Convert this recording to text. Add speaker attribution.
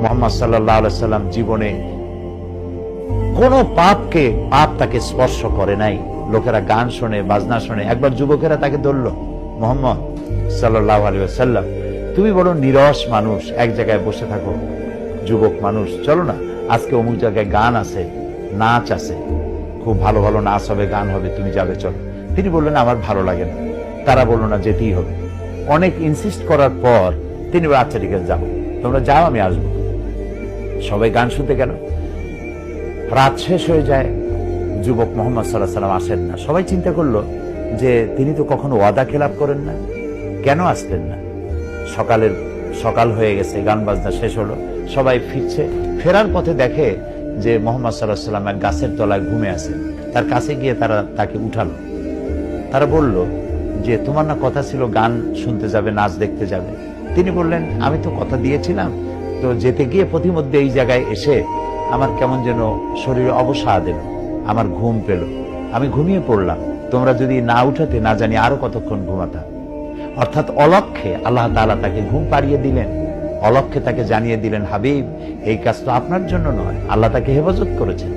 Speaker 1: মুহাম্মদ সাল্লাল্লাহু আলাইহি সাল্লাম জীবনে কোন পাপ তাকে স্পর্শ করে নাই। লোকেরা গান শোনে, বাজনা শোনে, একবার যুবকেরা তাকে ধরল, মুহাম্মদ সাল্লাল্লাহু আলাইহি ওয়াসাল্লাম তুমি বড় নিরস মানুষ, এক জায়গায় বসে থাকো, যুবক মানুষ, চলো না আজকে অমুক জায়গায় গান আছে, নাচ আছে, খুব ভালো ভালো নাচ হবে, গান হবে, তুমি যাবে, চলো। তিনি বললেন আমার ভালো লাগে না। তারা বলল না, যেতেই হবে। অনেক ইনসিস্ট করার পর তিনি বললেন আচ্ছা ঠিক আছে যাবো, তোমরা যাও, আমি আসবো। সবাই গান শুনতে গেল। রাত শেষ হয়ে যায়, যুবক মুহাম্মদ সাল্লাল্লাহু আলাইহি ওয়াসাল্লাম আসেন না। সবাই চিন্তা করলো যে তিনি তো কখনো ওয়াদা খেলাপ করেন না, কেন আসলেন না? সকাল হয়ে গেছে, গান বাজনা শেষ হলো, সবাই ফিরছে। ফেরার পথে দেখে যে মুহাম্মদ সাল্লাল্লাহু আলাইহি ওয়াসাল্লাম এক গাছের তলায় ঘুমে আছেন। তার কাছে গিয়ে তাকে উঠালো। তারা বলল যে তোমার না কথা ছিল গান শুনতে যাবে, নাচ দেখতে যাবে। তিনি বললেন আমি তো কথা দিয়েছিলাম, তো যেতে গিয়ে পথিমধ্যে এই জায়গায় এসে আমার কেমন যেন শরীরে অবসাদ এলো, আমার ঘুম পেল, আমি ঘুমিয়ে পড়লাম। তোমরা যদি না উঠাতে, না জানি আরো কতক্ষণ ঘুমাতাম। অর্থাৎ অলক্ষ্যে আল্লাহ তাআলা তাকে ঘুম পাড়িয়ে দিলেন, অলক্ষ্যে তাকে জানিয়ে দিলেন হাবিব এই কাজ তো আপনার জন্য নয়, আল্লাহ তাকে হেফাজত করেছেন।